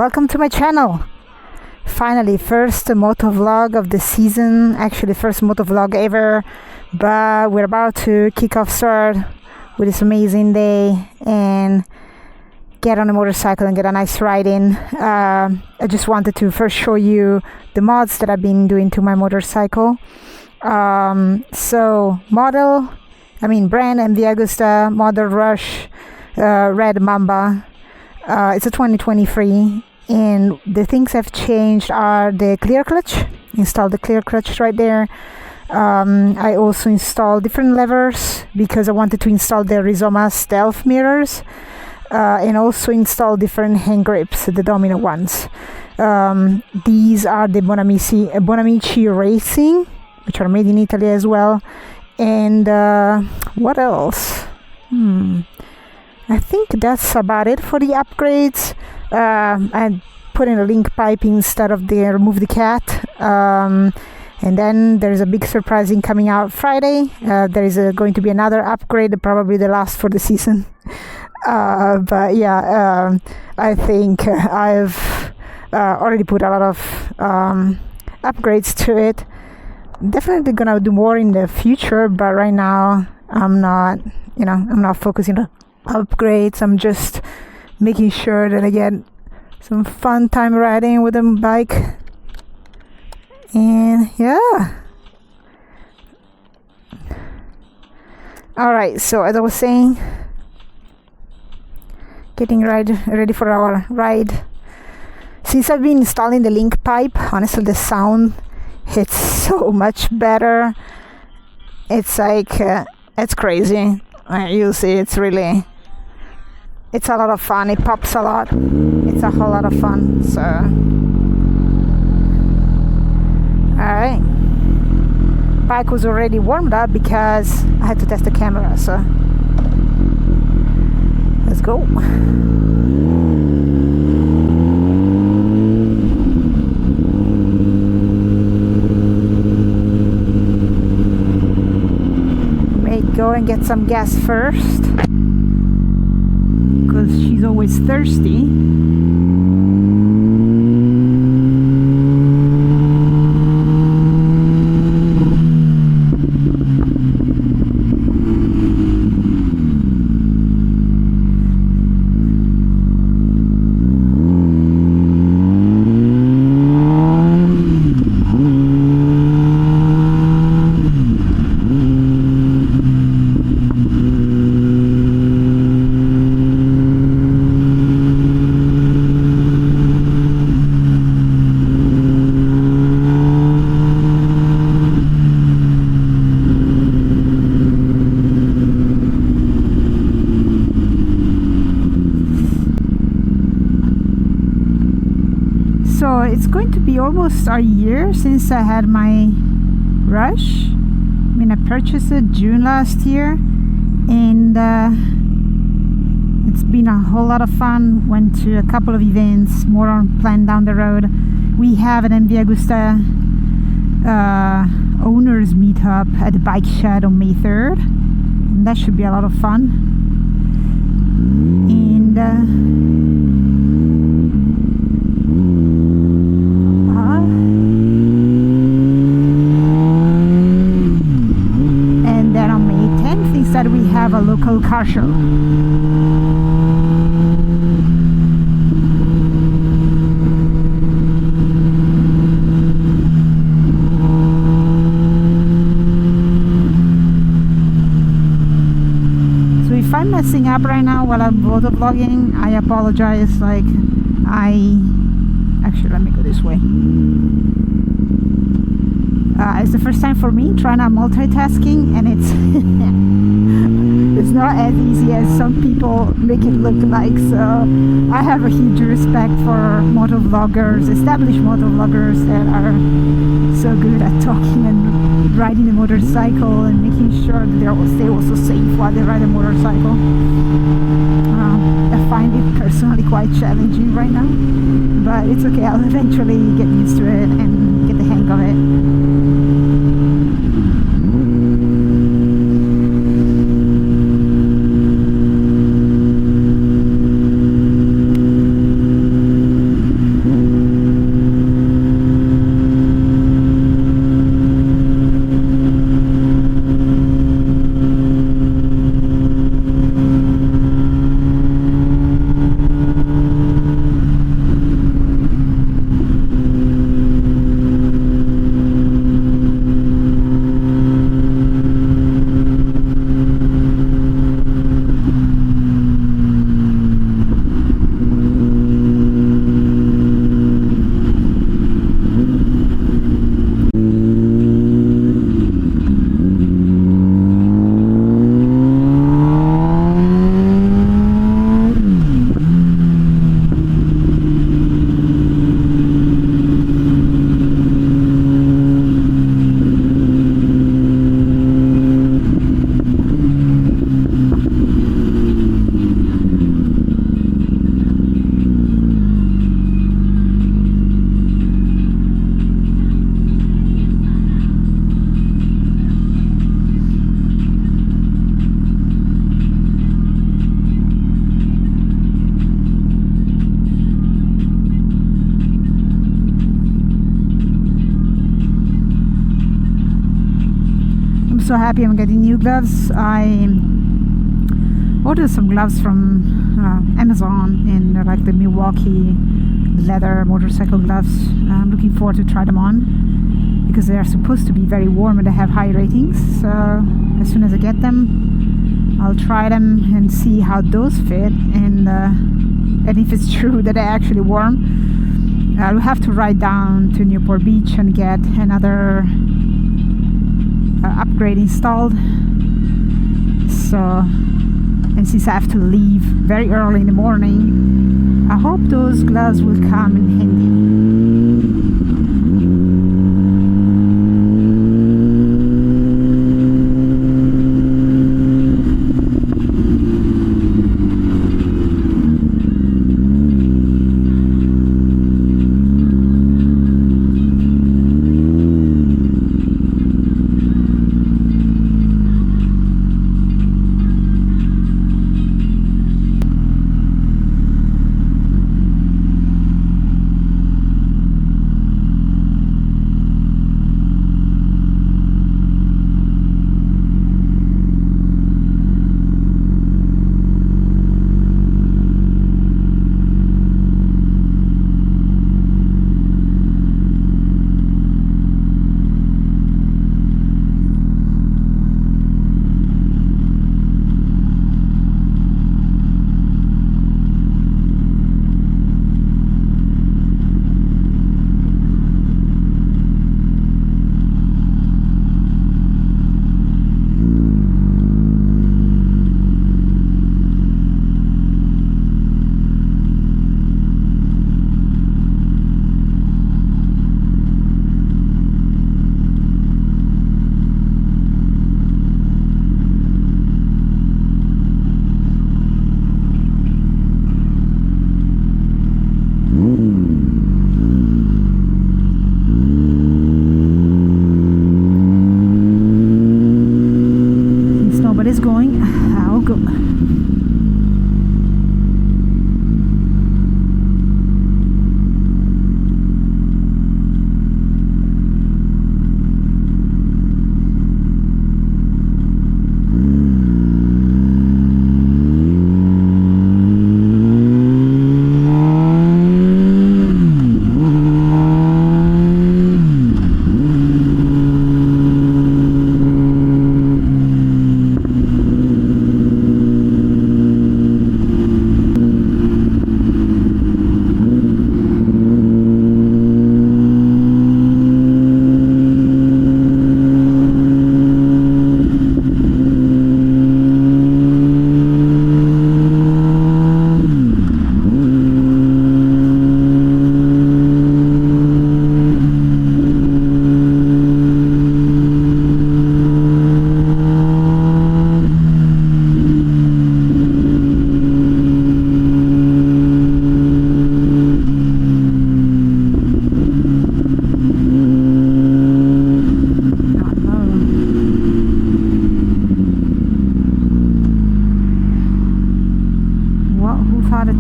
Welcome to my channel. Finally, first motovlog of the season, actually first motovlog ever, but we're about to kick off start with this amazing day and get on a motorcycle and get a nice ride in. I just wanted to first show you the mods that I've been doing to my motorcycle. Brand MV Agusta Rush Red Mamba. It's a 2023, and the things I've changed are the clear clutch. Installed the clear clutch right there. I also installed different levers because I wanted to install the Rizoma stealth mirrors, and also install different hand grips, the domino ones. These are the Bonamici Racing, which are made in Italy as well. And what else? I think that's about it for the upgrades. I put in a link pipe instead of the remove the cat. And then there's a big surprising coming out Friday. There is going to be another upgrade, probably the last for the season. But yeah, I think I've already put a lot of upgrades to it. Definitely gonna do more in the future, but right now I'm not focusing on upgrades. I'm just making sure that I get some fun time riding with a bike. And yeah, all right, so as I was saying, getting ready for our ride. Since I've been installing the link pipe, honestly the sound hits so much better. It's like it's crazy. You see, it's a lot of fun. It pops a lot. It's a whole lot of fun. So alright, bike was already warmed up because I had to test the camera, so let's go. May go and get some gas first because she's always thirsty. So it's going to be almost a year since I had my Rush. I purchased it June last year, and it's been a whole lot of fun. Went to a couple of events, more on planned down the road. We have an MV Agusta owners meetup at the bike shed on May 3rd, and that should be a lot of fun. And that we have a local car show. So if I'm messing up right now while I'm motovlogging, I apologize. Actually, let me go this way. It's the first time for me trying out multitasking, and it's it's not as easy as some people make it look like. So I have a huge respect for motovloggers, established motovloggers that are so good at talking and riding a motorcycle and making sure that they stay also safe while they ride a motorcycle. I find it personally quite challenging right now, but it's okay. I'll eventually get used to it and get the hang of it. so happy I'm getting new gloves. I ordered some gloves from Amazon, and they're like the Milwaukee leather motorcycle gloves. I'm looking forward to try them on because they are supposed to be very warm and they have high ratings. So as soon as I get them, I'll try them and see how those fit, and if it's true that they're actually warm. I'll have to ride down to Newport Beach and get another upgrade installed. So, and since I have to leave very early in the morning, I hope those gloves will come in handy. Is going, I'll go.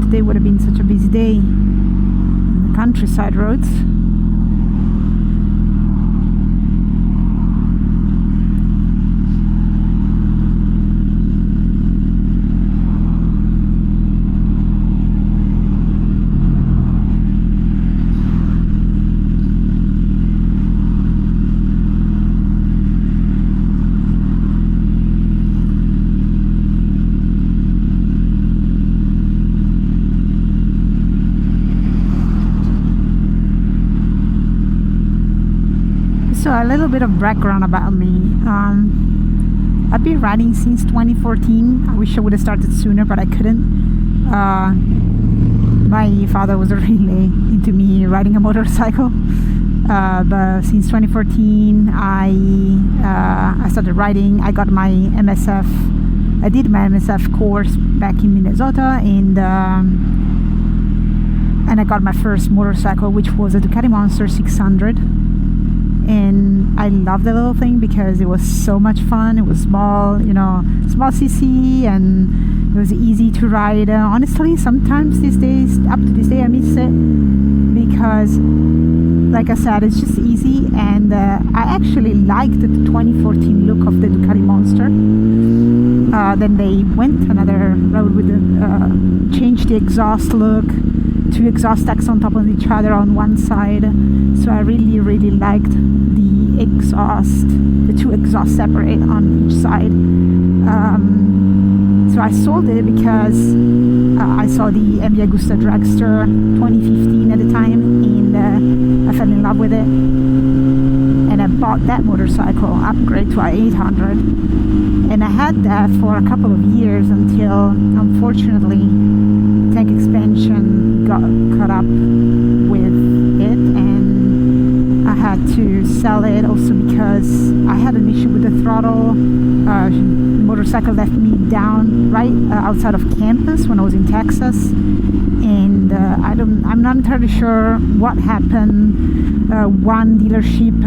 Today would have been such a busy day on the countryside roads. So a little bit of background about me. I've been riding since 2014. I wish I would have started sooner, but I couldn't. My father was really into me riding a motorcycle. But since 2014, I started riding. I got my MSF. I did my MSF course back in Minnesota, and I got my first motorcycle, which was a Ducati Monster 600. And I love the little thing because it was so much fun. It was small, small cc, and it was easy to ride. Honestly, sometimes these days, up to this day, I miss it because like I said, it's just easy, and I actually liked the 2014 look of the Ducati Monster. Then they went another road with the changed the exhaust look, 2 exhaust stacks on top of each other on one side. So I really liked the exhaust, the 2 exhausts separate on each side. So I sold it because I saw the MV Agusta Dragster 2015 at the time, and I fell in love with it, and I bought that motorcycle, upgrade to a 800, and I had that for a couple of years until, unfortunately, tank expansion got caught up with it, and I had to sell it also because I had an issue with the throttle. The motorcycle left me down right outside of campus when I was in Texas, and I'm not entirely sure what happened. One dealership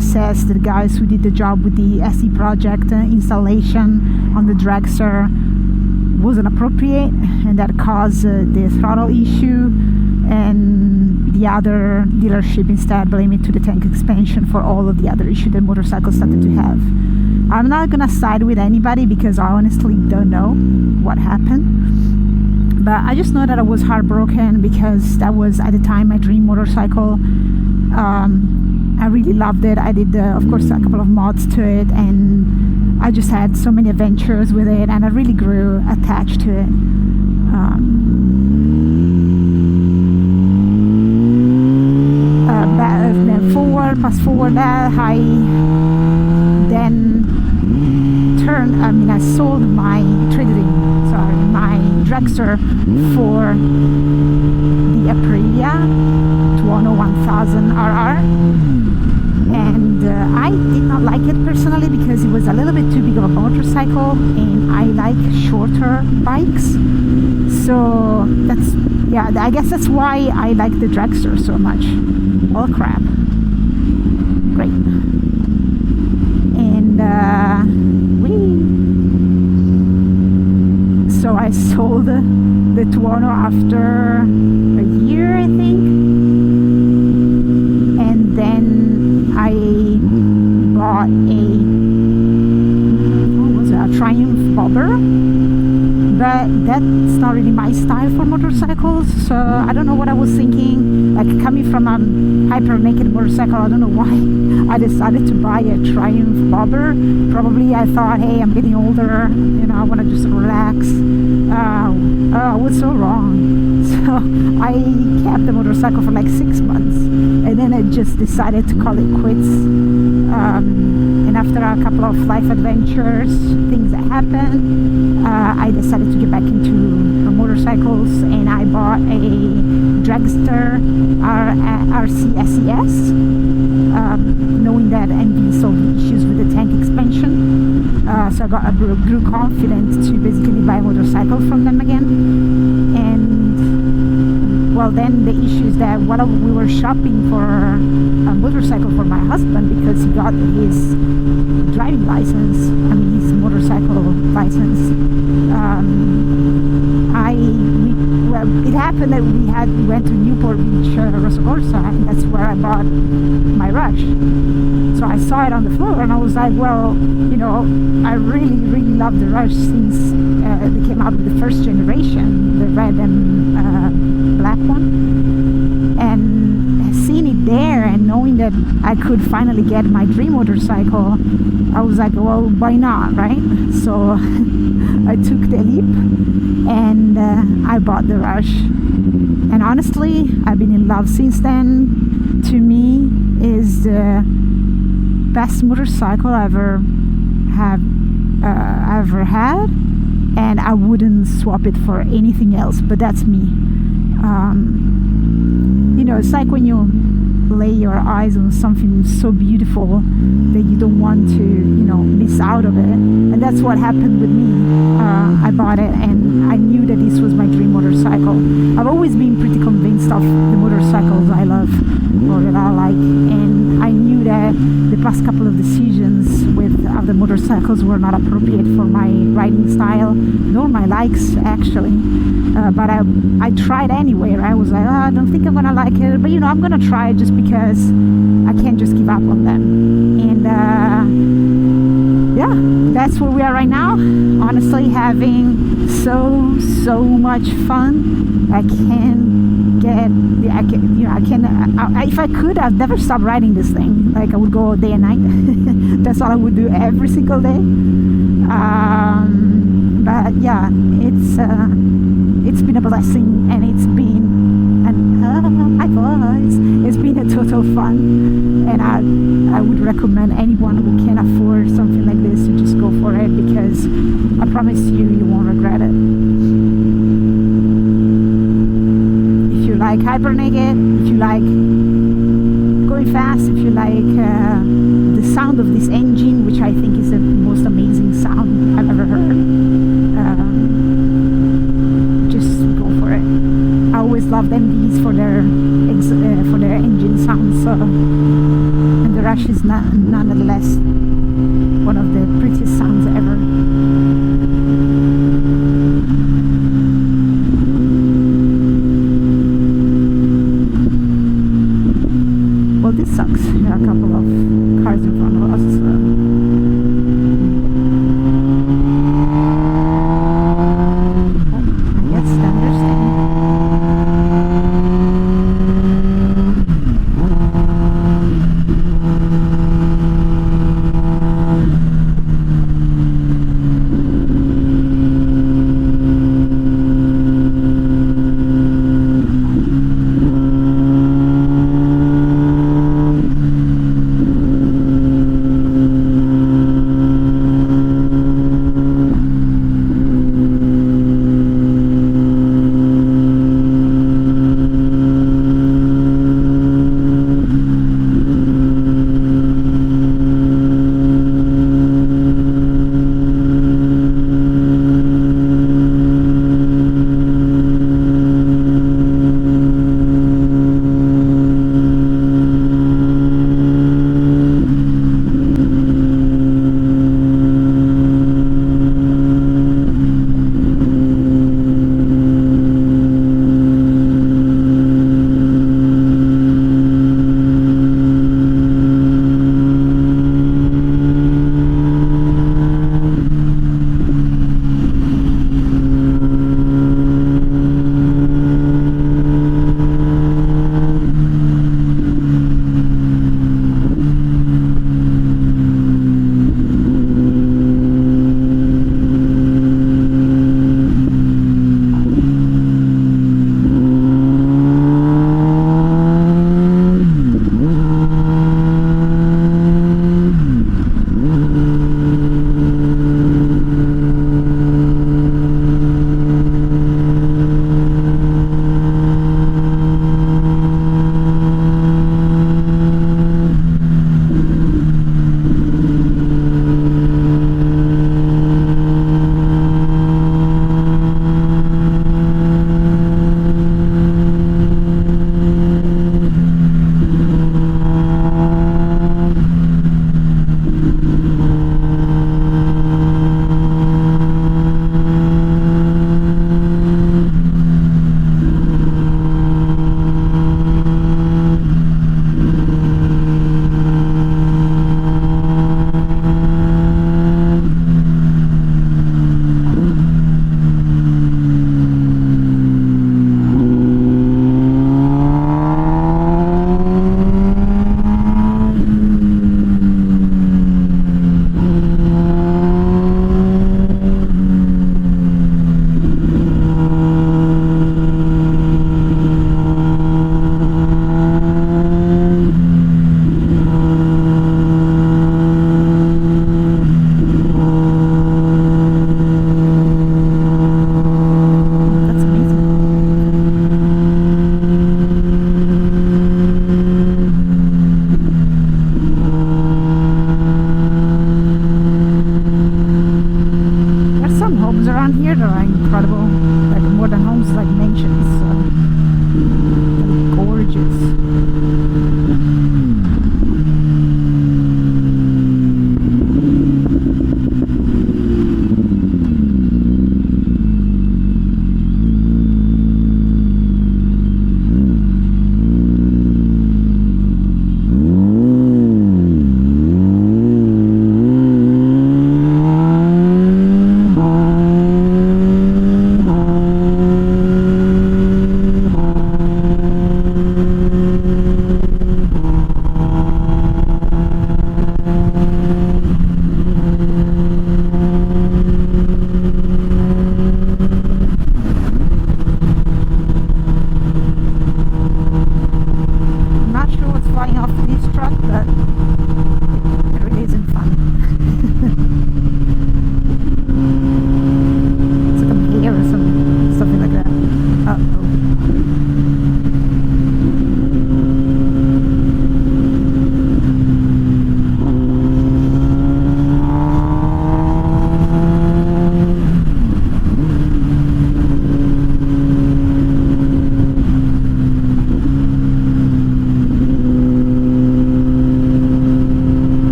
says that the guys who did the job with the SE project installation on the dragster wasn't appropriate, and that caused the throttle issue, and the other dealership instead blamed it to the tank expansion for all of the other issues the motorcycle started to have. I'm not gonna side with anybody because I honestly don't know what happened, but I just know that I was heartbroken because that was at the time my dream motorcycle. I really loved it. I did of course a couple of mods to it, and I just had so many adventures with it, and I really grew attached to it. Fast forward that I then I sold my my dragster for the Aprilia Tuono 1000 RR, and I did not like it personally because it was a little bit too big of a motorcycle, and I like shorter bikes. So I guess that's why I like the dragster so much. Oh crap. Great. And so I sold the Tuono after a year, I think, and then I bought a Triumph Bobber, but that's not really my style for motorcycles. So I don't know what I was thinking. Like, coming from a hyper naked motorcycle, I don't know why I decided to buy a Triumph Bobber. Probably I thought, hey, I'm getting older, I want to just relax. I was so wrong. So I kept the motorcycle for like 6 months, and then I just decided to call it quits. And after a couple of life adventures, things that happened, I decided to get back into motorcycles, and I bought a Dragster RC SES, knowing that MV solved issues with the tank expansion. So I grew confident to basically buy a motorcycle from them again. And well, then the issue is that while we were shopping for a motorcycle for my husband, because he got his driving license, his motorcycle license, it happened that we went to Newport Beach, Rosso Corsa, and that's where I bought my Rush. So I saw it on the floor, and I was like, well, I really love the Rush since they came out with the first generation, the red and black one. And seeing it there and knowing that I could finally get my dream motorcycle, I was like, well, why not, right? So I took the leap, and I bought the Rush. And honestly, I've been in love since then. To me, is the best motorcycle I ever had, and I wouldn't swap it for anything else. But that's me. It's like when you lay your eyes on something so beautiful that you don't want to, miss out of it. And that's what happened with me. I bought it, and I knew that this was my dream motorcycle. I've always been pretty convinced of the motorcycles I love, or that I like, and I knew that the past couple of decisions with other motorcycles were not appropriate for my riding style, nor my likes, actually. But I tried anyway. I was like, I don't think I'm gonna like it, but I'm gonna try it just because I can't just give up on them. And yeah, that's where we are right now. Honestly, having so much fun. I can get, I can, you know, I can. If I could, I'd never stop riding this thing. Like I would go day and night. That's all I would do every single day. But yeah, it's been a blessing, and it's been it's been a total fun, and I would recommend anyone who can afford something like this to just go for it, because I promise you won't regret it. If you like hyper-naked, if you like going fast, if you like the sound of this engine, which I think is the most amazing sound I've ever heard, just go for it. I always loved MVs for their engine sounds, and the Rush is nonetheless one of the prettiest sounds ever. Well, this sucks. There are a couple of cars in front of us. I guess they understand.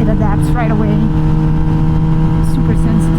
it adapts right away. Super sensitive.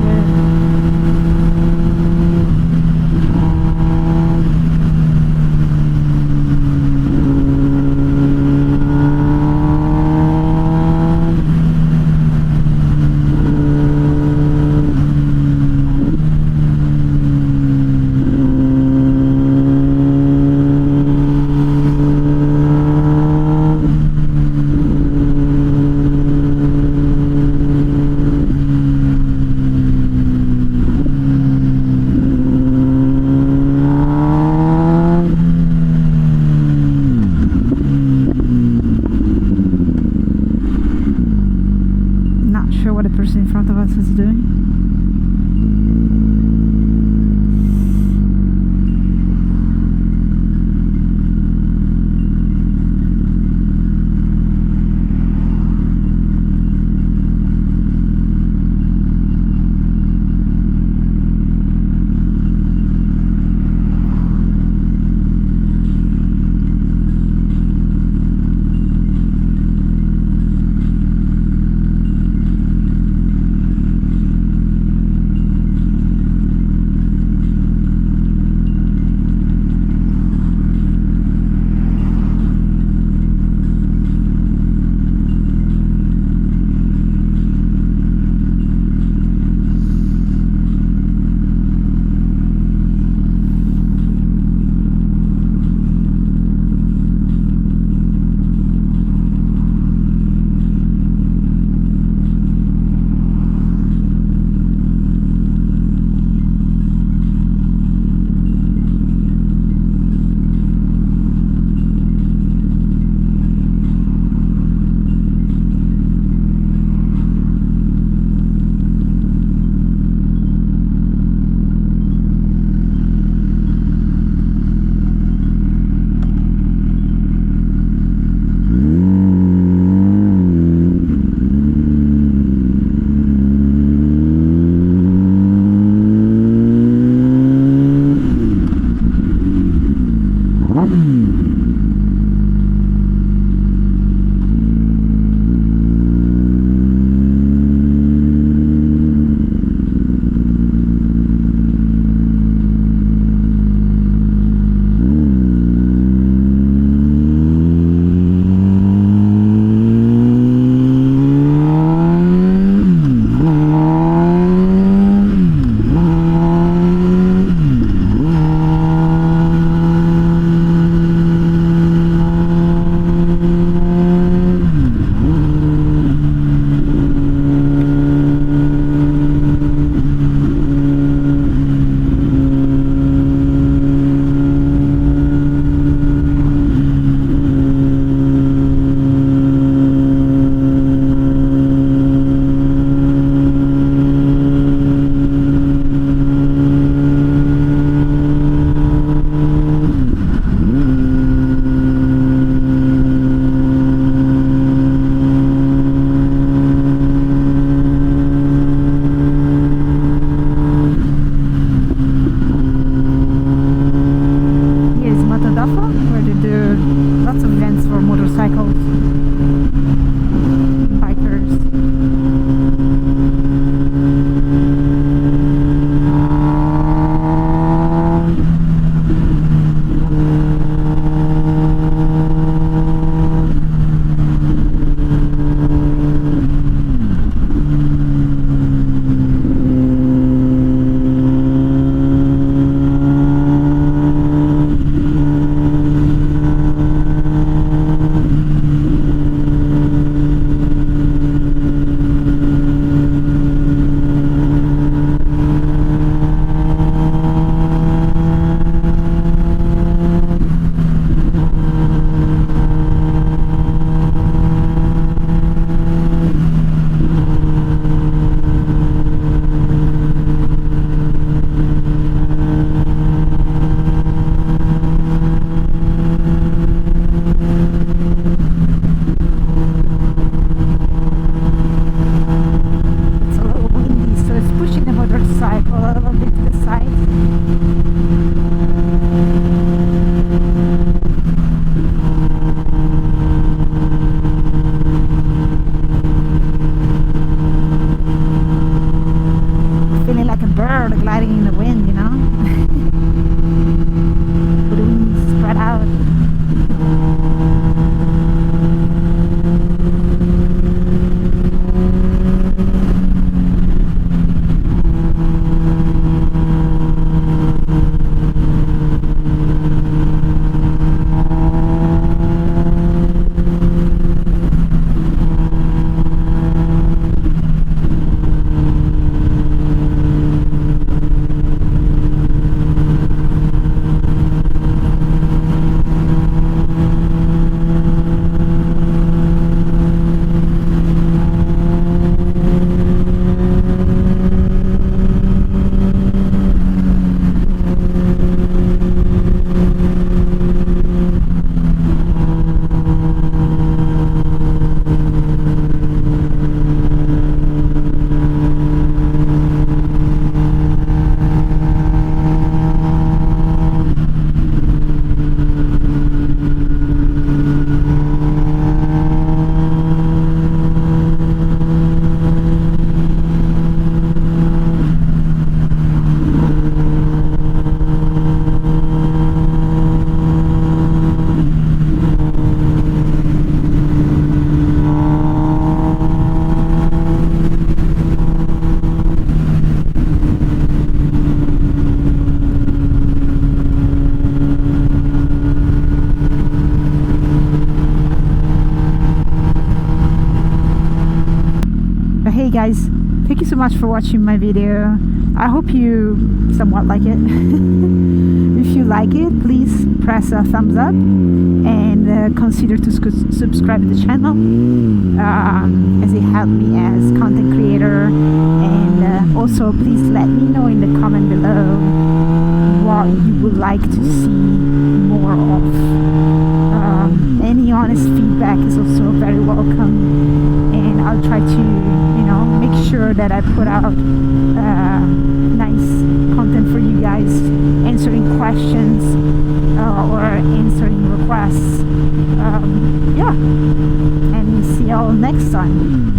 What the person in front of us is doing. hey guys, thank you so much for watching my video. I hope you somewhat like it. If you like it, please press a thumbs up and consider to subscribe to the channel, as it helped me as content creator. And also please let me know in the comment below what you would like to see more of. Any honest feedback is also very welcome, and I'll try to, you know, make sure that I put out nice content for you guys, answering questions or answering requests. Yeah, and see y'all next time.